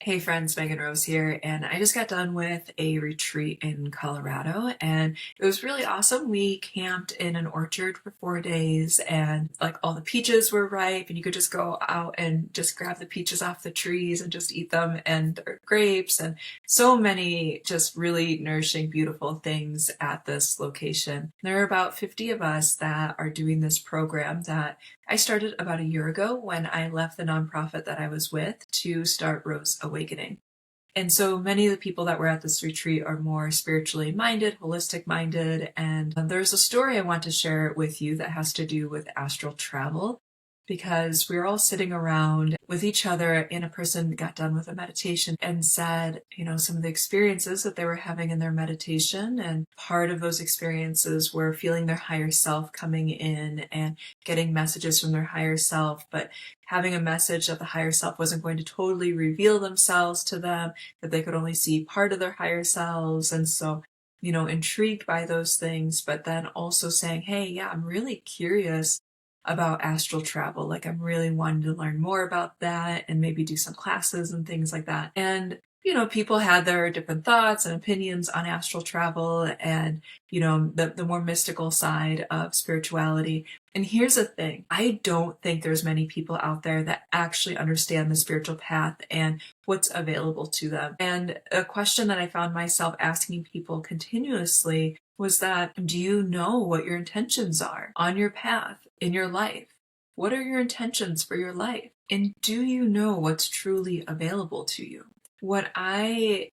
Hey friends, Megan Rose here, and I just got done with a retreat in Colorado, and it was really awesome. We camped in an orchard for 4 days, and like all the peaches were ripe, and you could just go out and just grab the peaches off the trees and just eat them, and there were grapes, and so many just really nourishing, beautiful things at this location. There are about 50 of us that are doing this program that I started about a year ago when I left the nonprofit that I was with to start Rose Awakening. And so many of the people that were at this retreat are more spiritually minded, holistic minded, and there's a story I want to share with you that has to do with astral travel because we were all sitting around with each other and a person got done with a meditation and said, some of the experiences that they were having in their meditation. And part of those experiences were feeling their higher self coming in and getting messages from their higher self, but having a message that the higher self wasn't going to totally reveal themselves to them, that they could only see part of their higher selves. And so, intrigued by those things, but then also saying, hey, yeah, I'm really curious about astral travel. Like, I'm really wanting to learn more about that and maybe do some classes and things like that. And people had their different thoughts and opinions on astral travel and, the more mystical side of spirituality. And here's the thing, I don't think there's many people out there that actually understand the spiritual path and what's available to them. And a question that I found myself asking people continuously was that, do you know what your intentions are on your path in your life? What are your intentions for your life? And do you know what's truly available to you? What I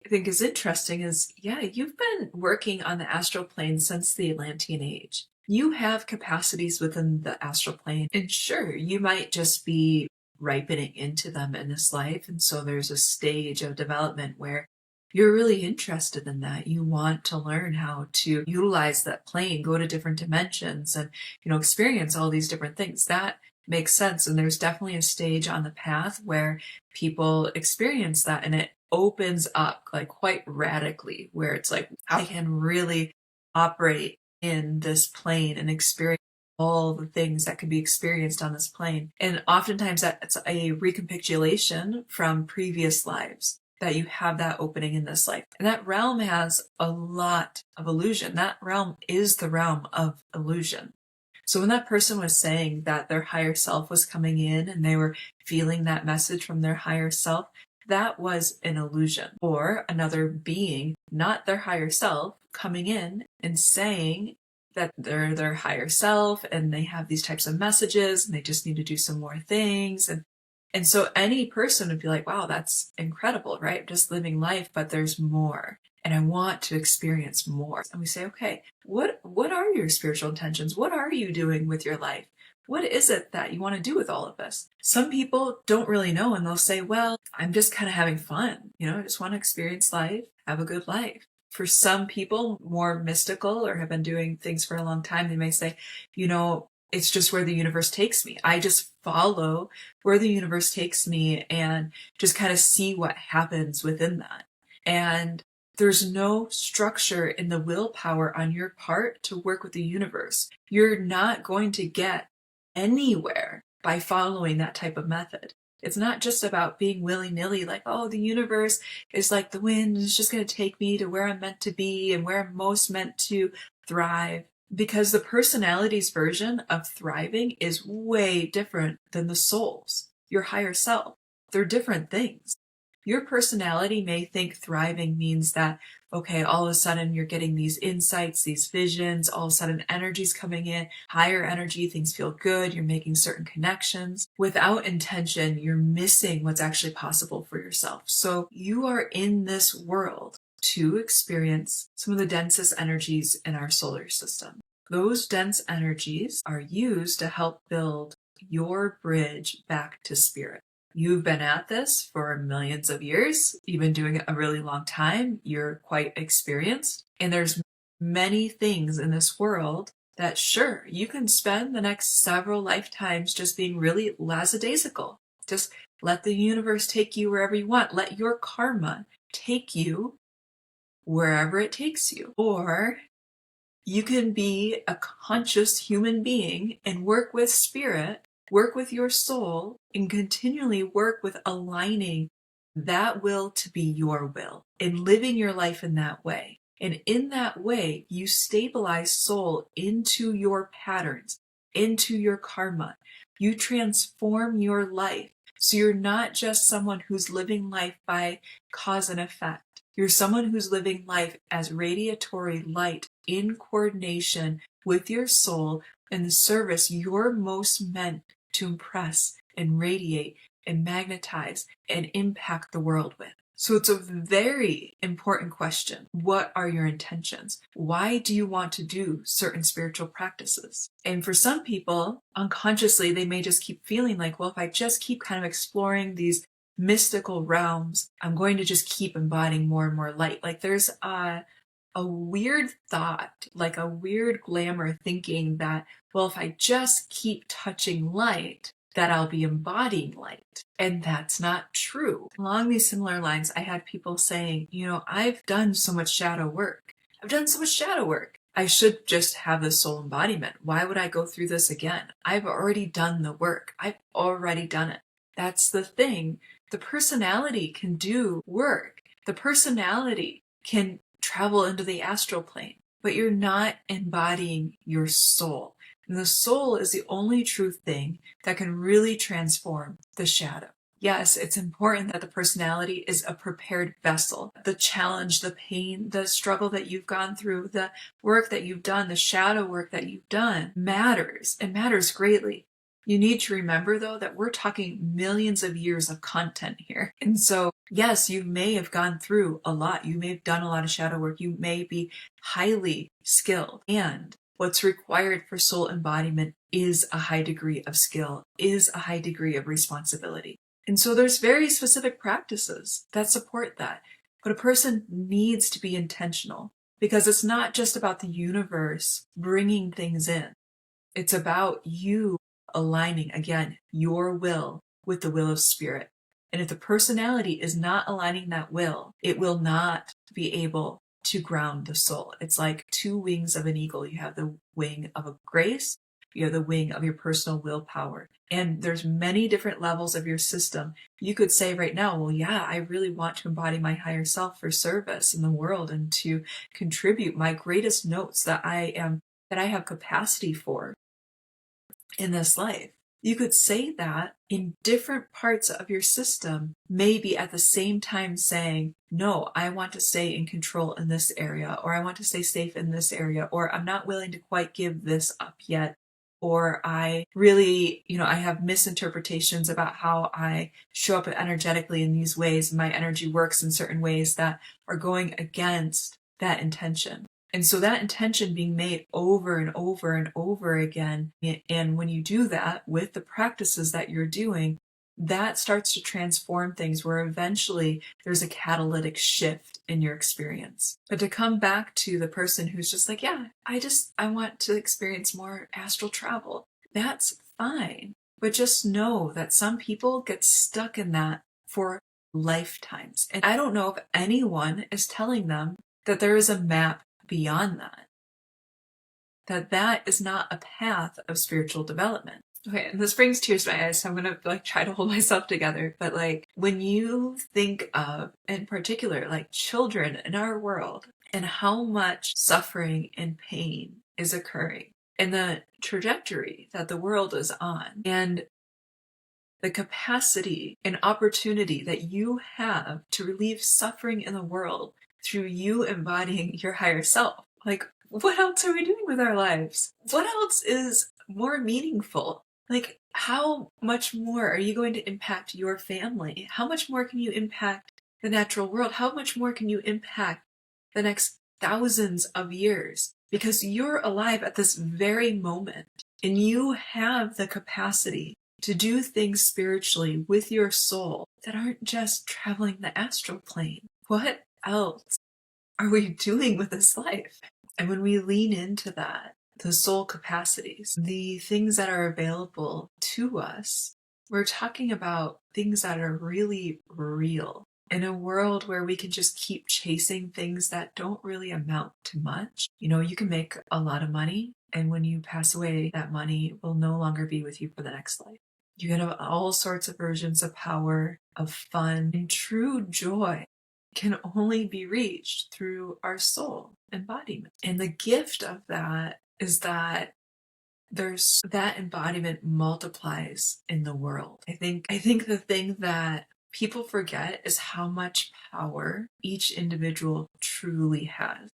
think is interesting is, yeah, you've been working on the astral plane since the Atlantean age. You have capacities within the astral plane, and sure, you might just be ripening into them in this life. And so there's a stage of development where you're really interested in that. You want to learn how to utilize that plane, go to different dimensions, and experience all these different things. That makes sense. And there's definitely a stage on the path where people experience that, and it opens up like quite radically, where it's like, I can really operate in this plane and experience all the things that can be experienced on this plane. And oftentimes that's a recapitulation from previous lives, that you have that opening in this life. And that realm has a lot of illusion. That realm is the realm of illusion. So when that person was saying that their higher self was coming in and they were feeling that message from their higher self, that was an illusion, or another being, not their higher self, coming in and saying that they're their higher self and they have these types of messages and they just need to do some more things. And so any person would be like, wow, that's incredible, right? Just living life, but there's more. And I want to experience more. And we say, okay, what are your spiritual intentions? What are you doing with your life? What is it that you want to do with all of this? Some people don't really know, and they'll say, well, I'm just kind of having fun. I just want to experience life, have a good life. For some people, more mystical or have been doing things for a long time, they may say, it's just where the universe takes me. I just follow where the universe takes me and just kind of see what happens within that. And there's no structure in the willpower on your part to work with the universe. You're not going to get anywhere by following that type of method. It's not just about being willy-nilly, like, oh, the universe is like the wind, it's just going to take me to where I'm meant to be and where I'm most meant to thrive. Because the personality's version of thriving is way different than the soul's, your higher self. They're different things. Your personality may think thriving means that, okay, all of a sudden you're getting these insights, these visions, all of a sudden energy's coming in, higher energy, things feel good, you're making certain connections. Without intention, you're missing what's actually possible for yourself. So you are in this world to experience some of the densest energies in our solar system. Those dense energies are used to help build your bridge back to spirit. You've been at this for millions of years. You've been doing it a really long time. You're quite experienced. And there's many things in this world that, sure, you can spend the next several lifetimes just being really lackadaisical. Just let the universe take you wherever you want. Let your karma take you wherever it takes you. Or you can be a conscious human being and work with spirit, work with your soul, and continually work with aligning that will to be your will and living your life in that way. And in that way, you stabilize soul into your patterns, into your karma. You transform your life. So you're not just someone who's living life by cause and effect. You're someone who's living life as radiatory light in coordination with your soul and the service you're most meant to impress and radiate and magnetize and impact the world with. So it's a very important question. What are your intentions? Why do you want to do certain spiritual practices? And for some people, unconsciously, they may just keep feeling like, well, if I just keep kind of exploring these mystical realms, I'm going to just keep embodying more and more light. Like there's a weird thought, like a weird glamour thinking that, well, if I just keep touching light, that I'll be embodying light. And that's not true. Along these similar lines, I had people saying, I've done so much shadow work. I've done so much shadow work. I should just have the soul embodiment. Why would I go through this again? I've already done the work. I've already done it. That's the thing. The personality can do work. The personality can travel into the astral plane, but you're not embodying your soul. And the soul is the only true thing that can really transform the shadow. Yes, it's important that the personality is a prepared vessel. The challenge, the pain, the struggle that you've gone through, the work that you've done, the shadow work that you've done matters. It matters greatly. You need to remember, though, that we're talking millions of years of content here. And so, yes, you may have gone through a lot. You may have done a lot of shadow work. You may be highly skilled. And what's required for soul embodiment is a high degree of skill, is a high degree of responsibility. And so there's very specific practices that support that. But a person needs to be intentional because it's not just about the universe bringing things in. It's about you aligning, again, your will with the will of spirit. And if the personality is not aligning that will, it will not be able to ground the soul. It's like two wings of an eagle. You have the wing of a grace, you have the wing of your personal willpower. And there's many different levels of your system. You could say right now, well, yeah, I really want to embody my higher self for service in the world and to contribute my greatest notes that I have capacity for in this life. You could say that in different parts of your system, maybe at the same time saying, no, I want to stay in control in this area, or I want to stay safe in this area, or I'm not willing to quite give this up yet, or I really, I have misinterpretations about how I show up energetically in these ways. My energy works in certain ways that are going against that intention. And so that intention being made over and over and over again, and when you do that with the practices that you're doing, that starts to transform things where eventually there's a catalytic shift in your experience. But to come back to the person who's just like, yeah, I want to experience more astral travel. That's fine. But just know that some people get stuck in that for lifetimes. And I don't know if anyone is telling them that there is a map beyond that is not a path of spiritual development. Okay, and this brings tears to my eyes, so I'm gonna try to hold myself together. But when you think of, in particular, children in our world and how much suffering and pain is occurring and the trajectory that the world is on and the capacity and opportunity that you have to relieve suffering in the world through you embodying your higher self. What else are we doing with our lives? What else is more meaningful? How much more are you going to impact your family? How much more can you impact the natural world? How much more can you impact the next thousands of years? Because you're alive at this very moment, and you have the capacity to do things spiritually with your soul that aren't just traveling the astral plane. What else are we doing with this life? And when we lean into that, the soul capacities, the things that are available to us, we're talking about things that are really real. In a world where we can just keep chasing things that don't really amount to much, you can make a lot of money, and when you pass away, that money will no longer be with you for the next life. You can have all sorts of versions of power, of fun, and true joy can only be reached through our soul embodiment. And the gift of that is that there's that embodiment multiplies in the world. I think the thing that people forget is how much power each individual truly has.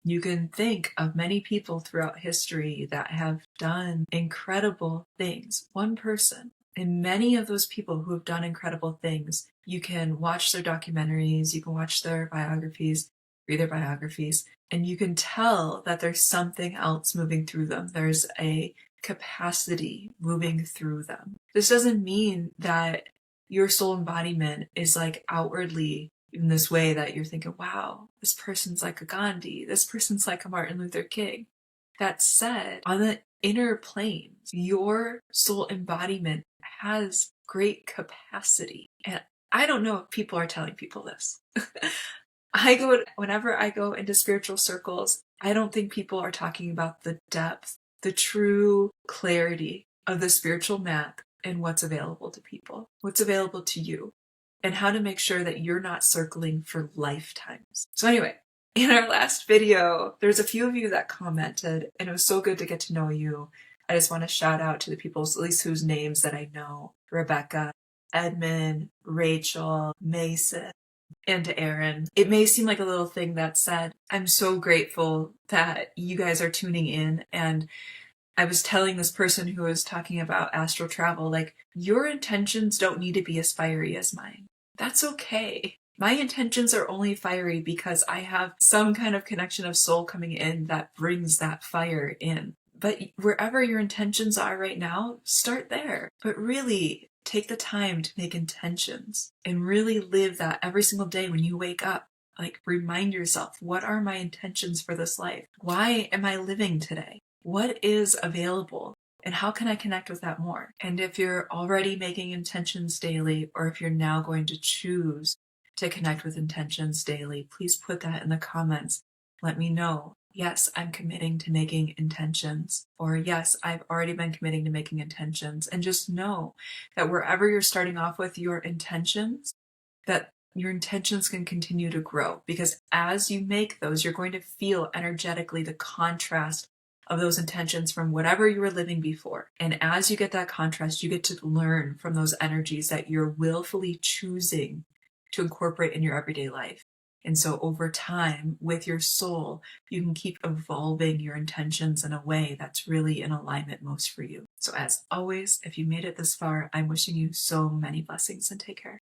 You can think of many people throughout history that have done incredible things. One person. And many of those people who have done incredible things, you can watch their documentaries, you can watch their biographies, read their biographies, and you can tell that there's something else moving through them. There's a capacity moving through them. This doesn't mean that your soul embodiment is like outwardly in this way that you're thinking, wow, this person's like a Gandhi, this person's like a Martin Luther King. That said, on the inner planes, your soul embodiment has great capacity. And I don't know if people are telling people this. Whenever I go into spiritual circles, I don't think people are talking about the depth, the true clarity of the spiritual map and what's available to people, what's available to you, and how to make sure that you're not circling for lifetimes. So anyway, in our last video, there's a few of you that commented, and it was so good to get to know you. I just want to shout out to the people, at least whose names that I know: Rebecca, Edmund, Rachel, Mason, and to Aaron. It may seem like a little thing that said, I'm so grateful that you guys are tuning in. And I was telling this person who was talking about astral travel, like, your intentions don't need to be as fiery as mine. That's okay. My intentions are only fiery because I have some kind of connection of soul coming in that brings that fire in. But wherever your intentions are right now, start there. But really take the time to make intentions and really live that every single day when you wake up. Like, remind yourself, what are my intentions for this life? Why am I living today? What is available? And how can I connect with that more? And if you're already making intentions daily, or if you're now going to choose to connect with intentions daily, please put that in the comments. Let me know. Yes, I'm committing to making intentions. Or yes, I've already been committing to making intentions. And just know that wherever you're starting off with your intentions, that your intentions can continue to grow. Because as you make those, you're going to feel energetically the contrast of those intentions from whatever you were living before. And as you get that contrast, you get to learn from those energies that you're willfully choosing to incorporate in your everyday life. And so over time, with your soul, you can keep evolving your intentions in a way that's really in alignment most for you. So as always, if you made it this far, I'm wishing you so many blessings, and take care.